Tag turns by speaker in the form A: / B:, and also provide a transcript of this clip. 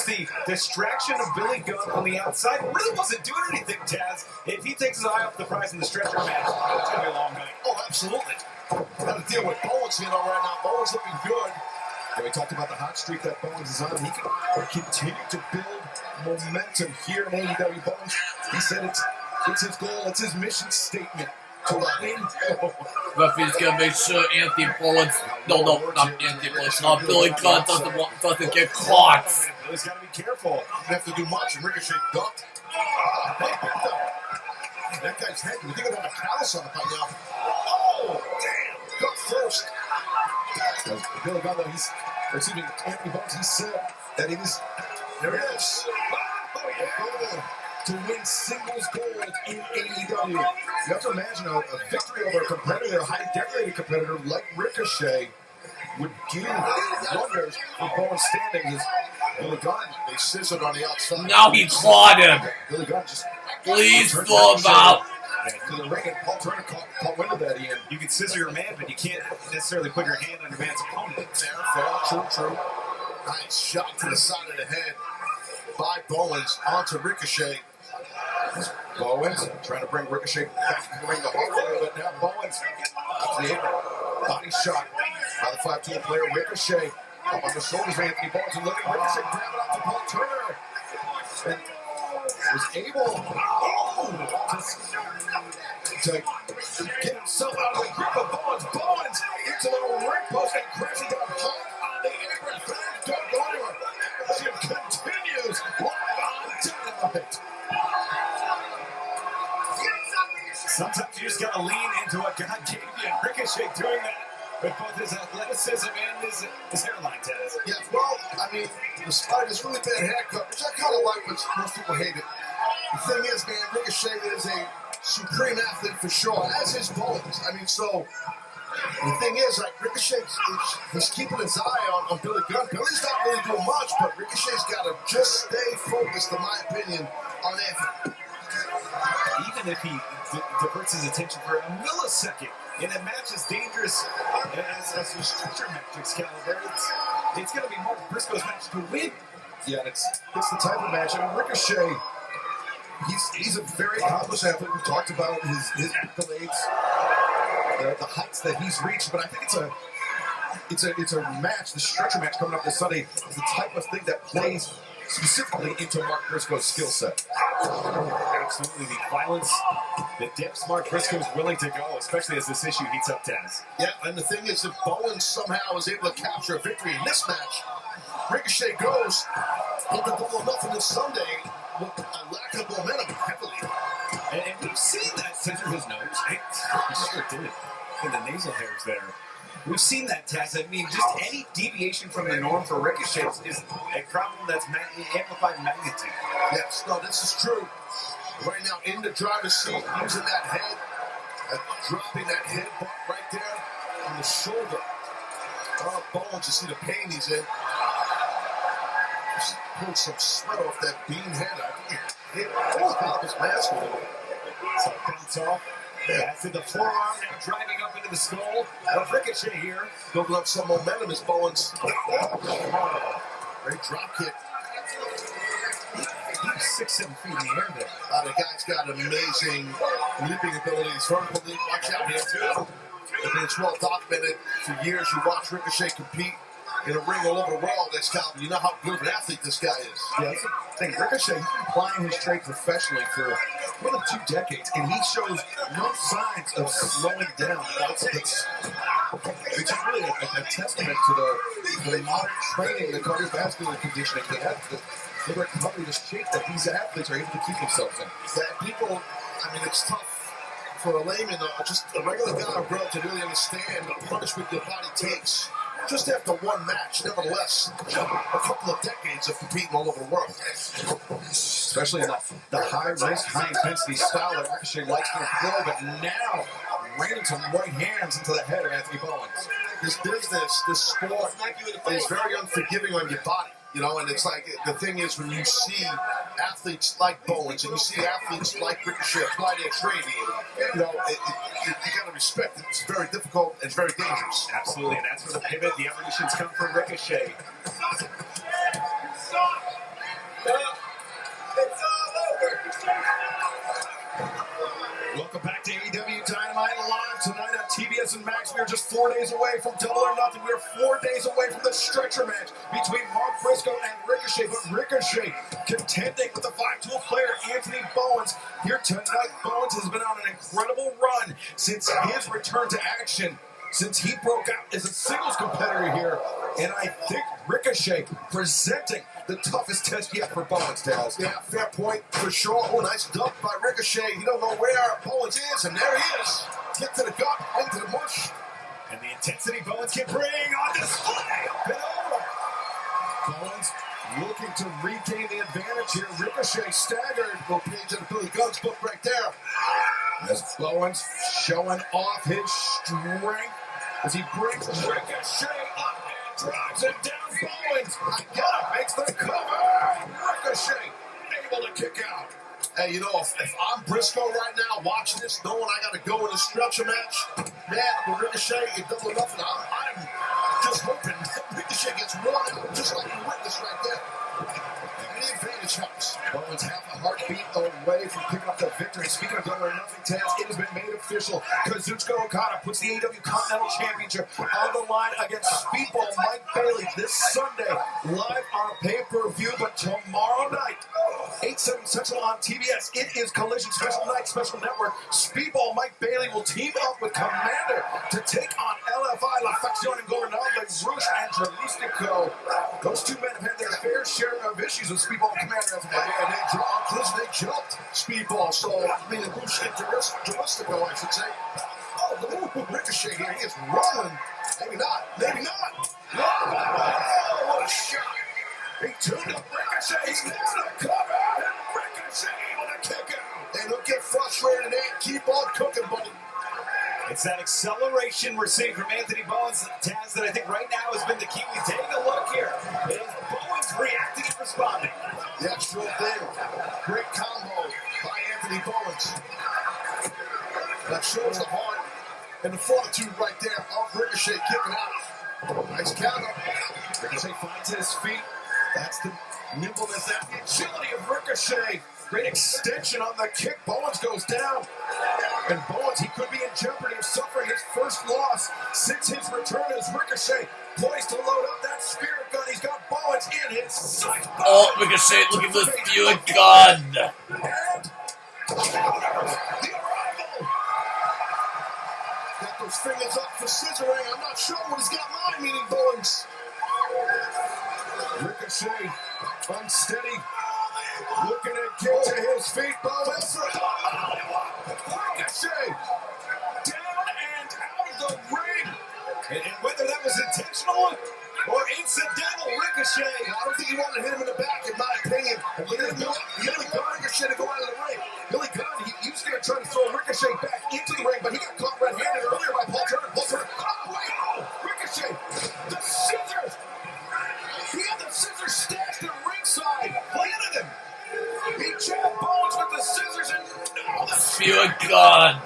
A: the distraction of Billy Gunn on the outside. Really wasn't doing anything, Taz. If he takes his eye off the prize in the stretcher match, it's going to be a long night.
B: Oh, absolutely. Got to deal with Bowens, right now. Bowens looking good. We talked about the hot streak that Bowens is on. He can continue to build momentum here in AEW. Bowens, he said it's his goal, it's his mission statement to win.
C: Referee's gonna make sure Anthony Bowens, not Anthony Bowens, Billy Gunn doesn't get caught.
A: Billy's got to be careful.
B: He doesn't have to do much. Ricochet ducked. That guy's head, you think about a callus on it by now. Oh, damn! Duck first. Billy Gunn, Anthony Bowens, he said that it is, there it is, to win singles gold in AEW. You have to imagine a victory over a competitor, a high decorated competitor like Ricochet would do wonders for Bowens' standings. Billy Gunn, they scissored on the outside.
C: Now he clawed him.
B: Billy Gunn just...
C: Please throw him out.
B: To the ring, and Paul Turner caught wind of that, Ian.
A: You can scissor your man, but you can't necessarily put your hand on your man's opponent.
B: Fair, true. Nice shot to the side of the head by Bowens onto Ricochet. Bowens trying to bring Ricochet back to the ring the whole way, but now Bowens up to the apron. Body shot by the 5-tool player Ricochet. Up on the shoulders of Anthony Bowens, and look at Ricochet grab it out to Paul Turner. And was able to get himself out of the grip of Bowens. Bowens into the ring post and crashing down hard on the apron. Fans don't go anywhere. Action continues live on Dynamite.
A: Sometimes you just gotta lean into what God gave you, and Ricochet doing that with both his athleticism and his hairline, Taz.
B: Yeah, well, I mean, despite his really bad haircut, which I kind of like, but most people hate it. The thing is, man, Ricochet is a supreme athlete for sure, as is Bowens. I mean, so the thing is, like, Ricochet, he's keeping his eye on Billy Gunn. Billy's not really doing much, but Ricochet's got to just stay focused, in my opinion, on Anthony.
A: Even if he diverts his attention for a millisecond in a match as dangerous as the structure match, Excalibur, it's going to be Mark Briscoe's match to win.
B: Yeah, it's the type of match. I mean, Ricochet, he's a very accomplished athlete. We talked about his accolades, the heights that he's reached, but I think it's a match, the structure match coming up this Sunday, is the type of thing that plays specifically into Mark Briscoe's skill set.
A: Absolutely, the violence, the depths Mark Briscoe is willing to go, especially as this issue heats up, Taz.
B: Yeah, and the thing is, if Bowens somehow is able to capture a victory in this match, Ricochet goes into double nothing this Sunday with a lack of momentum heavily.
A: And we've seen that center his nose. He sure did. And the nasal hairs there. We've seen that, Taz. I mean, just any deviation from the norm for Ricochet is a problem that's amplified magnitude.
B: Yes, no, this is true. Right now, in the driver's seat, using that head, dropping that head right there on the shoulder. Oh, Bowens, you see the pain he's in. Just pulled some sweat off that bean head. I think it hit off his mask a little.
A: So bounce off. That's in the forearm, now driving up into the skull of Ricochet here.
B: Building up some momentum as Bowens. Great drop kick.
A: He's 6-7 feet in the air there.
B: The guy's got amazing leaping abilities. Vertical leap, watch out here too. And it's well documented for years. You watch Ricochet compete in a ring all over the world. That's Calvin. You know how good of an athlete this guy is.
A: Yeah, that's the thing. Ricochet, he's been plying his trade professionally for more than 2 decades, and he shows no signs of slowing down. It's just really a testament to the modern training, the cardiovascular conditioning, the recovery, the shape that these athletes are able to keep themselves in.
B: That people, I mean, it's tough for a layman, just a regular guy or girl to really understand the punishment your body takes. Just after one match, nevertheless, a couple of decades of competing all over the world.
A: Especially in the high-risk, high-intensity style that Ricochet likes to throw, but now raining some right hands into the head of Anthony Bowens.
B: This business, this sport is very unforgiving on your body. You know, and it's like, the thing is, when you see athletes like Bowens and you see athletes like Ricochet apply their training, you know, you got to respect it. It's very difficult and very dangerous.
A: Absolutely, and that's where the pivot, the evolutions come from Ricochet. we are just 4 days away from Double or Nothing. We are 4 days away from the stretcher match between Mark Briscoe and Ricochet. But Ricochet contending with the five-tool player Anthony Bowens. Here tonight, Bowens has been on an incredible run since his return to action, since he broke out as a singles competitor here. And I think Ricochet presenting the toughest test yet for Bowens, Taz.
B: Yeah, fair point for sure. Oh, nice dump by Ricochet. You don't know where Bowens is, and there he is. Kick to the gut, into the bush.
A: And the intensity Bowens can bring on display. Up and over. Bowens looking to regain the advantage here. Ricochet staggered.
B: Little page in the Billy Gunn's book right there.
A: As Bowens showing off his strength as he brings Ricochet up and drives it down. Bowens again makes the cover. Ricochet able to kick out.
B: Hey, you know, if I'm Briscoe right now watching this, knowing I got to go in a stretcher match, man, with Ricochet and Double or Nothing, I'm just hoping that Ricochet gets run out, just like you witnessed right there. And the advantage helps.
A: Bowens half a heartbeat away from picking up the victory. Speaking of Double or Nothing, Taz, it has been made official. Kazuchika Okada puts the AEW Continental Championship on the line against Speedball Mike Bailey this Sunday, live on pay-per-view. But tomorrow night, 8/7 Central on TBS, it is Collision Special Night, Special Network. Speedball Mike Bailey will team up with Commander to take on LFI, La Facción Ingobernable, Rouge, and Dralistico. Those two men have had their fair share of issues with Speedball and Commander.
B: And they jumped Speedball, so I mean, Rouge and Dralistico, I should say. Oh, the Ricochet here, he is rolling. Maybe not, maybe not. Oh, what a shot.
A: He tuned up Ricochet. He's down to cover. And Ricochet able to kick out.
B: And don't get frustrated and keep on cooking, buddy.
D: It's that acceleration we're seeing from Anthony Bowens, Taz, that I think right now has been the key. We take a look here. It is Bowens reacting and responding.
B: Yeah, sure thing. Great combo by Anthony Bowens. That shows the heart and the fortitude right there of Ricochet kicking out. Nice counter.
A: Ricochet finds his feet. That's the nimbleness, that's the agility of Ricochet. Great extension on the kick. Bowens goes down. And Bowens, he could be in jeopardy of suffering his first loss since his return as Ricochet. Poised to load up that spirit gun. He's got Bowens in his sight.
C: Oh, Ricochet looking for the spirit gun.
A: And the arrival.
B: Got those fingers up for scissoring. I'm not sure what he's got in mind, meaning Bowens.
A: Ricochet, unsteady, looking to get to his feet. Bowens, Ricochet, down and out of the ring.
D: And whether that was intentional or incidental, Ricochet.
B: I don't think he wanted to hit him in the back, in my opinion. He didn't want Ricochet to go out of the ring.
A: Billy Gunn, he was going to try to throw Ricochet back into the ring, but he got caught red-handed earlier by Paul Turner. Paul Turner, oh, wait, oh, Ricochet, the scissors. He had the scissors stashed at ringside. Planted him. He jabbed Bowens with the scissors and no, the
C: Spirit gun.